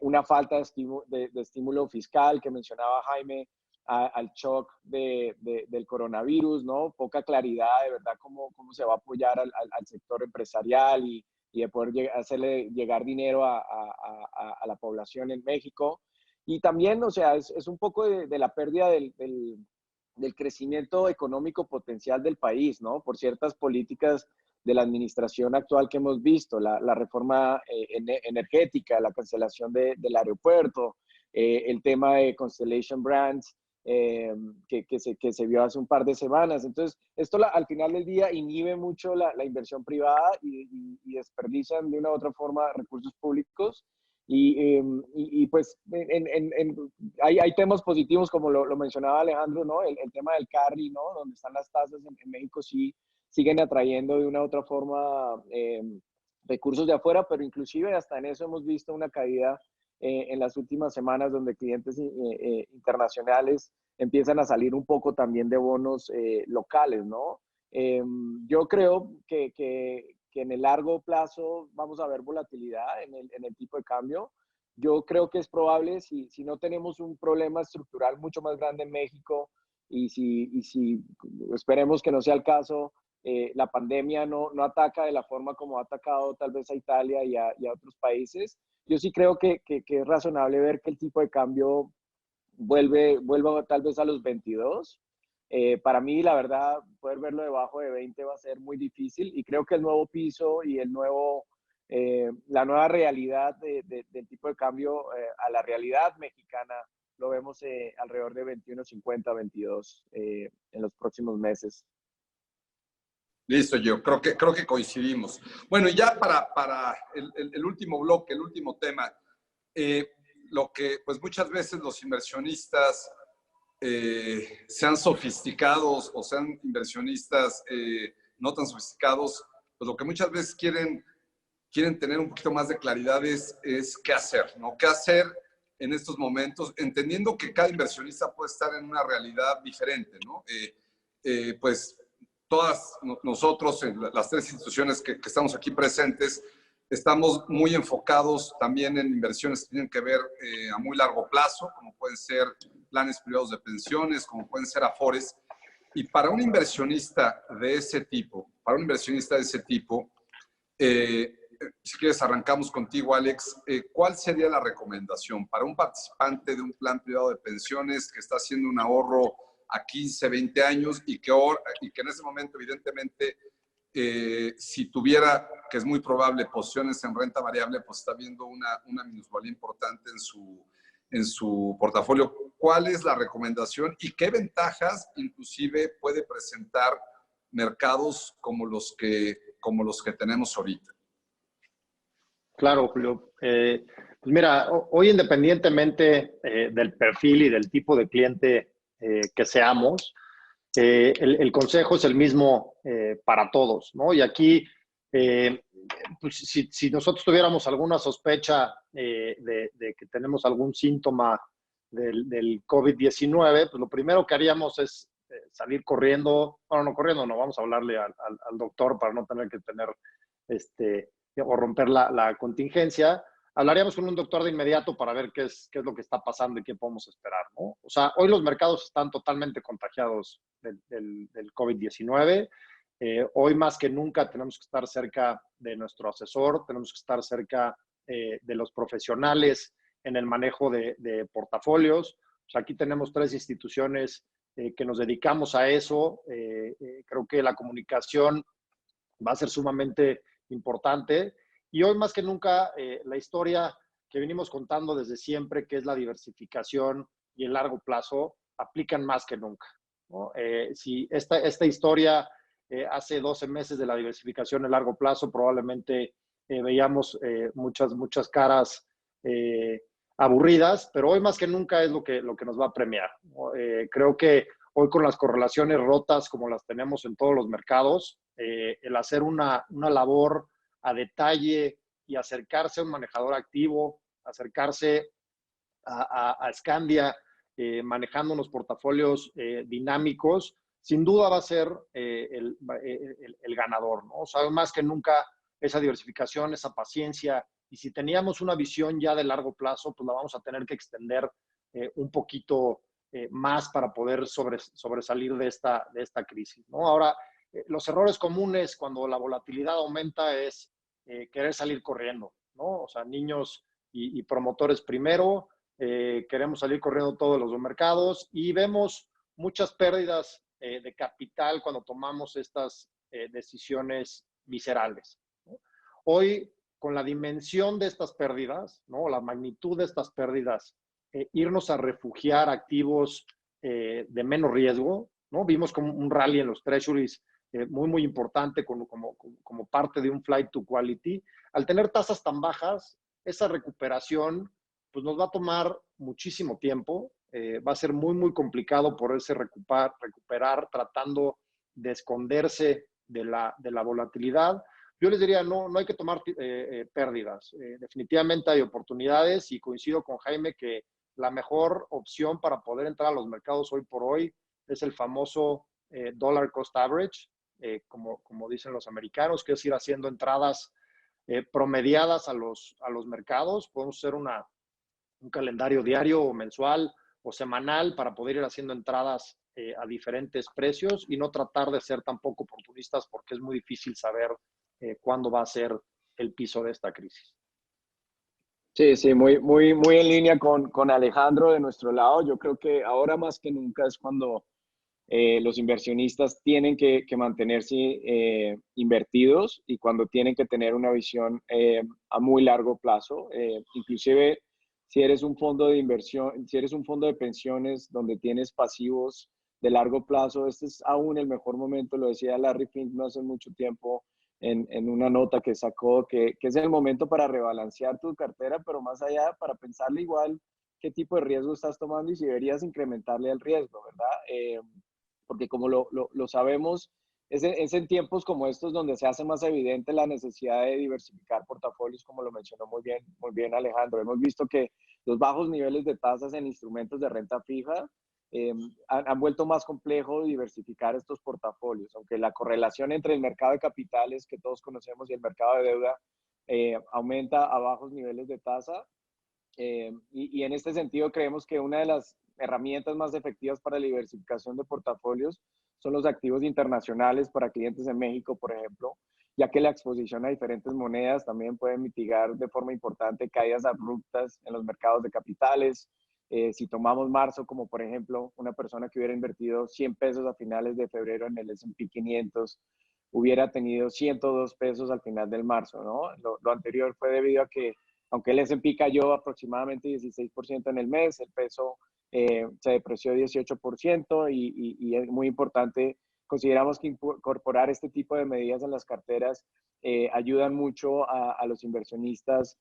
una falta de estímulo fiscal que mencionaba Jaime, al shock del coronavirus, ¿no? Poca claridad de verdad cómo se va a apoyar al sector empresarial y de poder hacerle llegar dinero a la población en México. Y también, o sea, es un poco de la pérdida del crecimiento económico potencial del país, ¿no? Por ciertas políticas de la administración actual que hemos visto, la reforma energética, la cancelación del aeropuerto, el tema de Constellation Brands, que se vio hace un par de semanas. Entonces, esto al final del día inhibe mucho la inversión privada y desperdician de una u otra forma recursos públicos. Y pues hay temas positivos, como lo mencionaba Alejandro, ¿no? El tema del carry, ¿no? Donde están las tasas en México sí siguen atrayendo de una u otra forma recursos de afuera, pero inclusive hasta en eso hemos visto una caída en las últimas semanas, donde clientes internacionales empiezan a salir un poco también de bonos locales, ¿no? Yo creo que en el largo plazo vamos a ver volatilidad en el tipo de cambio. Yo creo que es probable, si no tenemos un problema estructural mucho más grande en México y si esperemos que no sea el caso, la pandemia no ataca de la forma como ha atacado tal vez a Italia y a otros países. Yo sí creo que es razonable ver que el tipo de cambio vuelva tal vez a los 22. Para mí, la verdad, poder verlo debajo de 20 va a ser muy difícil, y creo que el nuevo piso y la nueva realidad del tipo de cambio a la realidad mexicana lo vemos alrededor de 21.50, 22 en los próximos meses. Listo, yo creo que coincidimos. Bueno, y ya para el último bloque, el último tema, lo que pues muchas veces los inversionistas sean sofisticados o sean inversionistas no tan sofisticados, pues lo que muchas veces quieren tener un poquito más de claridad es qué hacer, ¿no? ¿Qué hacer en estos momentos? Entendiendo que cada inversionista puede estar en una realidad diferente, ¿no? pues todas nosotros, en las tres instituciones que estamos aquí presentes, estamos muy enfocados también en inversiones que tienen que ver a muy largo plazo, como pueden ser planes privados de pensiones, como pueden ser afores. Y para un inversionista de ese tipo, si quieres arrancamos contigo, Alex, ¿cuál sería la recomendación para un participante de un plan privado de pensiones que está haciendo un ahorro a 15, 20 años y que en ese momento, evidentemente, si tuviera, que es muy probable, posiciones en renta variable, pues está viendo una minusvalía importante en su portafolio? ¿Cuál es la recomendación y qué ventajas inclusive puede presentar mercados como los que tenemos ahorita? Claro, Julio. Pues mira, hoy independientemente del perfil y del tipo de cliente que seamos, el consejo es el mismo para todos, ¿no? Y aquí, pues si nosotros tuviéramos alguna sospecha de que tenemos algún síntoma del COVID-19, pues lo primero que haríamos es salir corriendo, bueno, no corriendo, no, vamos a hablarle al doctor para no tener que tener o romper la contingencia. Hablaríamos con un doctor de inmediato para ver qué es lo que está pasando y qué podemos esperar, ¿no? O sea, hoy los mercados están totalmente contagiados del COVID-19. Hoy más que nunca tenemos que estar cerca de nuestro asesor, tenemos que estar cerca de los profesionales en el manejo de portafolios. O sea, aquí tenemos tres instituciones que nos dedicamos a eso. Creo que la comunicación va a ser sumamente importante. Y hoy más que nunca, la historia que venimos contando desde siempre, que es la diversificación y el largo plazo, aplican más que nunca, ¿no? Si esta historia hace 12 meses de la diversificación en largo plazo, probablemente veíamos muchas caras aburridas, pero hoy más que nunca es lo que nos va a premiar, ¿no? Creo que hoy con las correlaciones rotas como las tenemos en todos los mercados, el hacer una labor a detalle y acercarse a un manejador activo, acercarse a Scandia, manejando unos portafolios dinámicos, sin duda va a ser el ganador, ¿no? O sea, más que nunca esa diversificación, esa paciencia, y si teníamos una visión ya de largo plazo, pues la vamos a tener que extender un poquito más para poder sobresalir de esta crisis, ¿no? Ahora, los errores comunes cuando la volatilidad aumenta es querer salir corriendo, ¿no? O sea, niños y promotores primero, queremos salir corriendo todos los mercados y vemos muchas pérdidas de capital cuando tomamos estas decisiones viscerales, ¿no? Hoy, con la dimensión de estas pérdidas, ¿no? La magnitud de estas pérdidas, irnos a refugiar activos de menos riesgo, ¿no? Vimos como un rally en los treasuries muy importante como parte de un flight to quality. Al tener tasas tan bajas, esa recuperación pues nos va a tomar muchísimo tiempo. Va a ser muy complicado poderse recuperar tratando de esconderse de la volatilidad. Yo les diría, no hay que tomar pérdidas. Definitivamente hay oportunidades y coincido con Jaime que la mejor opción para poder entrar a los mercados hoy por hoy es el famoso dollar cost average, como dicen los americanos, que es ir haciendo entradas promediadas a los mercados. Podemos hacer un calendario diario o mensual o semanal para poder ir haciendo entradas a diferentes precios y no tratar de ser tampoco oportunistas porque es muy difícil saber cuándo va a ser el piso de esta crisis. Sí, muy en línea con Alejandro de nuestro lado. Yo creo que ahora más que nunca es cuando los inversionistas tienen que mantenerse invertidos y cuando tienen que tener una visión a muy largo plazo. Inclusive si eres un fondo de inversión, si eres un fondo de pensiones donde tienes pasivos de largo plazo, este es aún el mejor momento, lo decía Larry Fink no hace mucho tiempo en una nota que sacó, que es el momento para rebalancear tu cartera, pero más allá para pensarle igual qué tipo de riesgo estás tomando y si deberías incrementarle el riesgo, ¿verdad? Porque como lo sabemos, es en tiempos como estos donde se hace más evidente la necesidad de diversificar portafolios, como lo mencionó muy bien Alejandro. Hemos visto que los bajos niveles de tasas en instrumentos de renta fija han vuelto más complejo diversificar estos portafolios, aunque la correlación entre el mercado de capitales que todos conocemos y el mercado de deuda aumenta a bajos niveles de tasa. Y en este sentido creemos que una de las herramientas más efectivas para la diversificación de portafolios son los activos internacionales para clientes en México, por ejemplo, ya que la exposición a diferentes monedas también puede mitigar de forma importante caídas abruptas en los mercados de capitales. Si tomamos marzo como por ejemplo una persona que hubiera invertido 100 pesos a finales de febrero en el S&P 500 hubiera tenido 102 pesos al final del marzo, ¿no? Lo anterior fue debido a que aunque el S&P cayó aproximadamente 16% en el mes, el peso se depreció 18% y es muy importante. Consideramos que incorporar este tipo de medidas en las carteras ayudan mucho a los inversionistas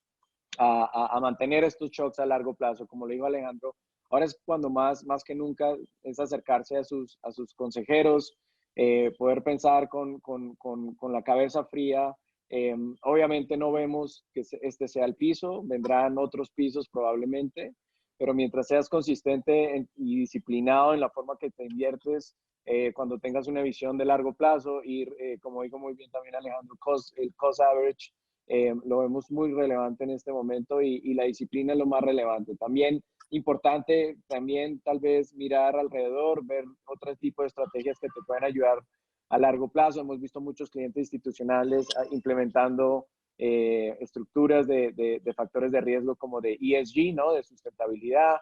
a mantener estos shocks a largo plazo. Como lo dijo Alejandro, ahora es cuando más que nunca es acercarse a sus consejeros, poder pensar con la cabeza fría. Obviamente no vemos que este sea el piso, vendrán otros pisos probablemente, pero mientras seas consistente y disciplinado en la forma que te inviertes, cuando tengas una visión de largo plazo, ir, como dijo muy bien también Alejandro, el cost average, lo vemos muy relevante en este momento y la disciplina es lo más relevante. También importante, también tal vez mirar alrededor, ver otro tipo de estrategias que te pueden ayudar a largo plazo. Hemos visto muchos clientes institucionales implementando estructuras de factores de riesgo como de ESG, ¿no? De sustentabilidad,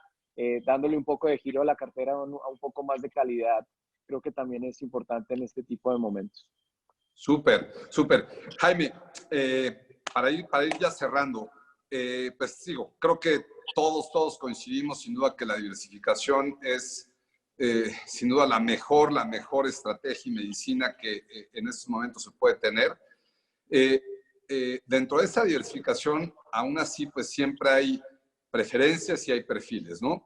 dándole un poco de giro a la cartera a un poco más de calidad. Creo que también es importante en este tipo de momentos. Súper, súper. Jaime, para ir ya cerrando, pues sigo, creo que todos coincidimos sin duda que la diversificación es sin duda la mejor estrategia y medicina que en estos momentos se puede tener. Dentro de esa diversificación, aún así, pues siempre hay preferencias y hay perfiles, ¿no?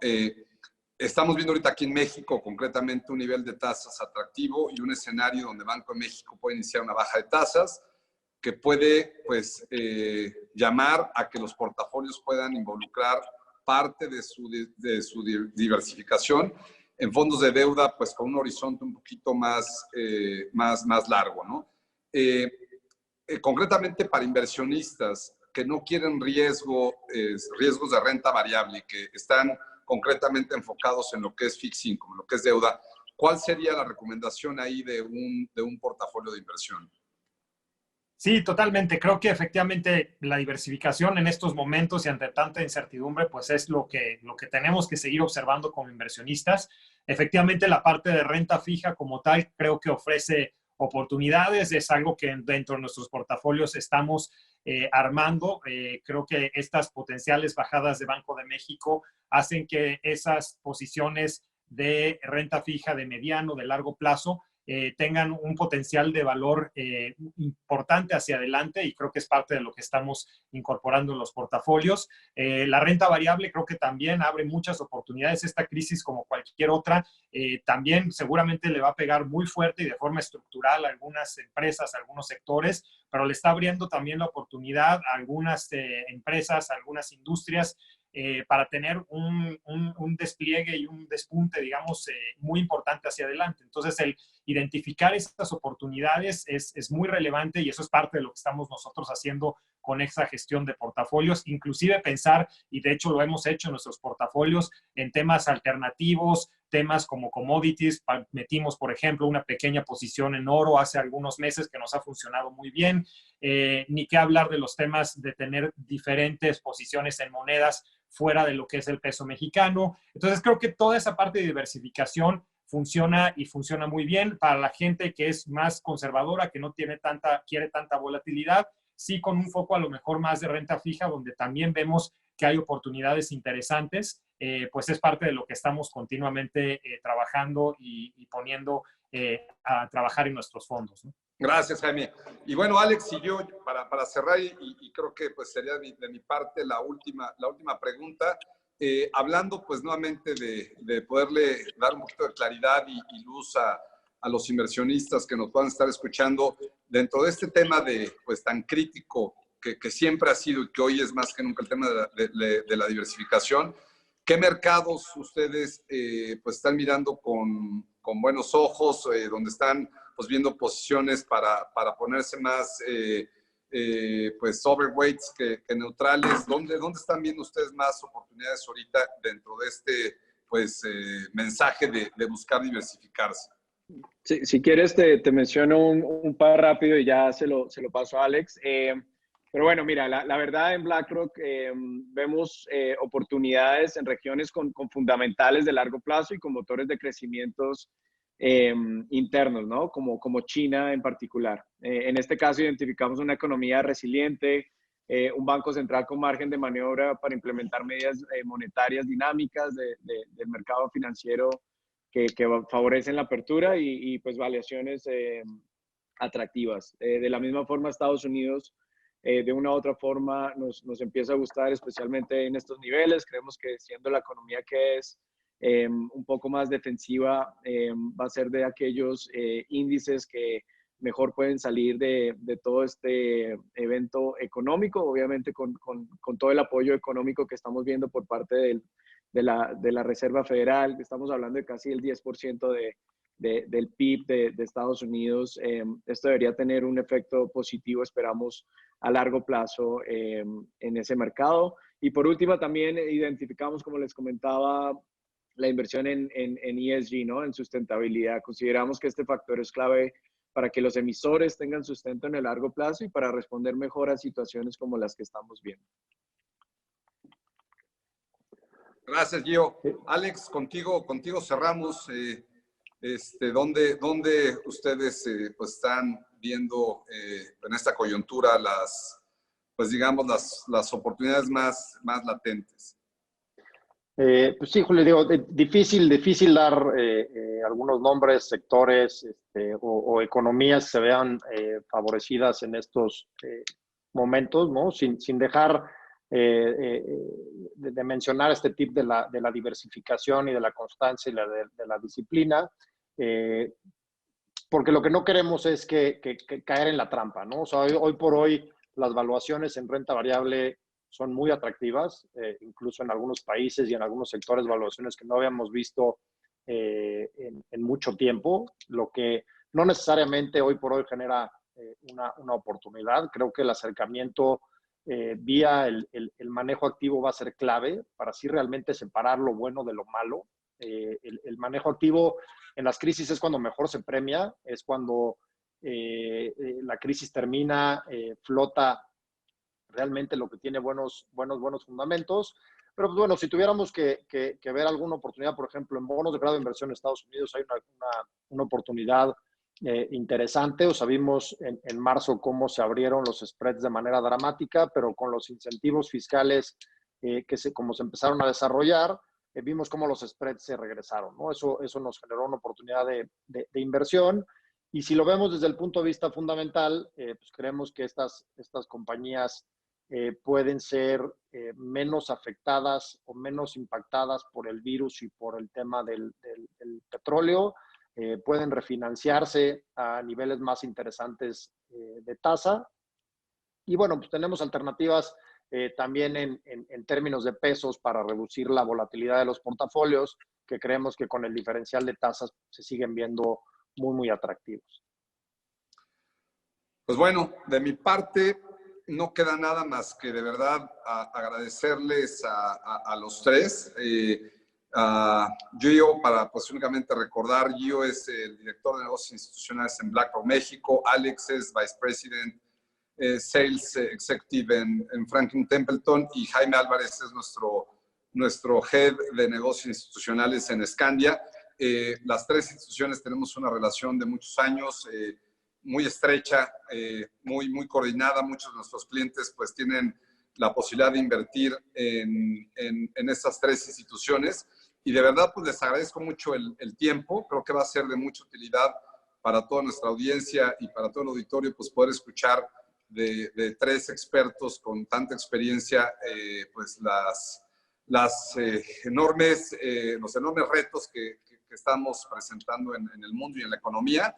Estamos viendo ahorita aquí en México concretamente un nivel de tasas atractivo y un escenario donde Banco de México puede iniciar una baja de tasas que puede, pues, llamar a que los portafolios puedan involucrar parte de su diversificación en fondos de deuda, pues con un horizonte un poquito más largo, ¿no? Concretamente para inversionistas que no quieren riesgos de renta variable, que están concretamente enfocados en lo que es fixed income, en lo que es deuda, ¿cuál sería la recomendación ahí de un portafolio de inversión? Sí, totalmente. Creo que efectivamente la diversificación en estos momentos y ante tanta incertidumbre, pues es lo que tenemos que seguir observando como inversionistas. Efectivamente, la parte de renta fija como tal creo que ofrece oportunidades, es algo que dentro de nuestros portafolios estamos armando. Creo que estas potenciales bajadas de Banco de México hacen que esas posiciones de renta fija de mediano, de largo plazo, tengan un potencial de valor importante hacia adelante y creo que es parte de lo que estamos incorporando en los portafolios. La renta variable creo que también abre muchas oportunidades. Esta crisis, como cualquier otra, también seguramente le va a pegar muy fuerte y de forma estructural a algunas empresas, a algunos sectores, pero le está abriendo también la oportunidad a algunas empresas, a algunas industrias para tener un despliegue y un despunte, digamos, muy importante hacia adelante. Entonces, el identificar estas oportunidades es muy relevante y eso es parte de lo que estamos nosotros haciendo con esta gestión de portafolios, inclusive pensar, y de hecho lo hemos hecho en nuestros portafolios, en temas alternativos, temas como commodities. Metimos, por ejemplo, una pequeña posición en oro hace algunos meses que nos ha funcionado muy bien. Ni qué hablar de los temas de tener diferentes posiciones en monedas fuera de lo que es el peso mexicano. Entonces, creo que toda esa parte de diversificación funciona y funciona muy bien para la gente que es más conservadora, que no quiere tanta volatilidad, sí con un foco a lo mejor más de renta fija, donde también vemos que hay oportunidades interesantes, pues es parte de lo que estamos continuamente trabajando y poniendo a trabajar en nuestros fondos, ¿no? Gracias, Jaime. Y bueno, Alex y yo, para cerrar, y creo que pues sería de mi parte la última pregunta, hablando pues nuevamente de poderle dar un poquito de claridad y luz a los inversionistas que nos puedan estar escuchando dentro de este tema pues tan crítico que siempre ha sido y que hoy es más que nunca el tema de la diversificación. ¿Qué mercados ustedes pues están mirando con buenos ojos, donde están pues viendo posiciones para ponerse más pues overweights que neutrales? ¿Dónde están viendo ustedes más oportunidades ahorita dentro de este pues mensaje de buscar diversificarse? Si quieres, te menciono un par rápido y ya se lo paso a Alex. Pero bueno, mira, la verdad en BlackRock vemos oportunidades en regiones con fundamentales de largo plazo y con motores de crecimientos internos, ¿no? Como China en particular. En este caso identificamos una economía resiliente, un banco central con margen de maniobra para implementar medidas monetarias dinámicas del mercado financiero que favorecen la apertura y pues valuaciones atractivas. De la misma forma, Estados Unidos, de una u otra forma, nos empieza a gustar, especialmente en estos niveles. Creemos que siendo la economía que es un poco más defensiva, va a ser de aquellos índices que mejor pueden salir de todo este evento económico, obviamente con todo el apoyo económico que estamos viendo por parte de la Reserva Federal. Estamos hablando de casi el 10% del PIB de Estados Unidos. Esto debería tener un efecto positivo, esperamos, a largo plazo en ese mercado. Y por último, también identificamos, como les comentaba, la inversión en ESG, ¿no? En sustentabilidad. Consideramos que este factor es clave para que los emisores tengan sustento en el largo plazo y para responder mejor a situaciones como las que estamos viendo. Gracias, Gio. Alex, contigo cerramos. ¿Dónde ustedes pues están viendo en esta coyuntura pues digamos, las oportunidades más latentes? Pues sí, Julio, digo, difícil dar algunos nombres, sectores o economías que se vean favorecidas en estos momentos, ¿no? Sin dejar de mencionar este tip de la diversificación y de la constancia y de la disciplina, porque lo que no queremos es que caer en la trampa, ¿no? O sea, hoy por hoy las valuaciones en renta variable son muy atractivas, incluso en algunos países y en algunos sectores, valuaciones que no habíamos visto en mucho tiempo, lo que no necesariamente hoy por hoy genera una oportunidad. Creo que el acercamiento vía el manejo activo va a ser clave para así realmente separar lo bueno de lo malo. El manejo activo en las crisis es cuando mejor se premia, es cuando la crisis termina, flota realmente lo que tiene buenos fundamentos. Pero pues bueno, si tuviéramos que ver alguna oportunidad, por ejemplo, en bonos de grado de inversión en Estados Unidos hay una oportunidad interesante. O sea, vimos en marzo cómo se abrieron los spreads de manera dramática, pero con los incentivos fiscales como se empezaron a desarrollar, vimos cómo los spreads se regresaron, ¿no? Eso nos generó una oportunidad de inversión. Y si lo vemos desde el punto de vista fundamental, pues creemos que estas compañías pueden ser menos afectadas o menos impactadas por el virus y por el tema del petróleo. Pueden refinanciarse a niveles más interesantes de tasa. Y bueno, pues tenemos alternativas también en términos de pesos para reducir la volatilidad de los portafolios, que creemos que con el diferencial de tasas se siguen viendo muy atractivos. Pues bueno, de mi parte no queda nada más que de verdad agradecerles a los tres. Gio, para pues únicamente recordar, Gio es el director de negocios institucionales en BlackRock México, Alex es Vice President Sales Executive en Franklin Templeton y Jaime Álvarez es nuestro Head de negocios institucionales en Scandia. Las tres instituciones tenemos una relación de muchos años, muy estrecha, muy coordinada. Muchos de nuestros clientes pues tienen la posibilidad de invertir en estas tres instituciones y de verdad pues les agradezco mucho el tiempo. Creo que va a ser de mucha utilidad para toda nuestra audiencia y para todo el auditorio pues poder escuchar de tres expertos con tanta experiencia pues los enormes retos que estamos presentando en el mundo y en la economía.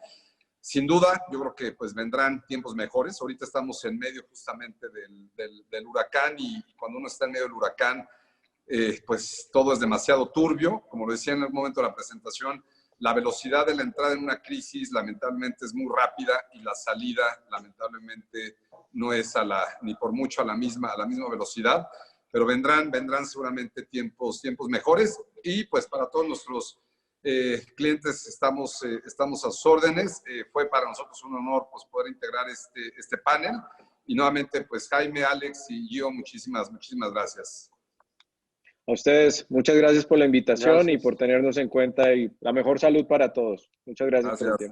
Sin duda, yo creo que pues vendrán tiempos mejores. Ahorita estamos en medio justamente del huracán y cuando uno está en medio del huracán, pues todo es demasiado turbio. Como lo decía en el momento de la presentación, la velocidad de la entrada en una crisis lamentablemente es muy rápida y la salida lamentablemente no es ni por mucho a la misma velocidad, pero vendrán seguramente tiempos mejores y pues para todos nuestros clientes estamos a sus órdenes. Fue para nosotros un honor pues, poder integrar este panel y nuevamente pues Jaime, Alex y Gio, muchísimas gracias. A ustedes, muchas gracias por la invitación Gracias. y por tenernos en cuenta y la mejor salud para todos. Muchas gracias por el tiempo.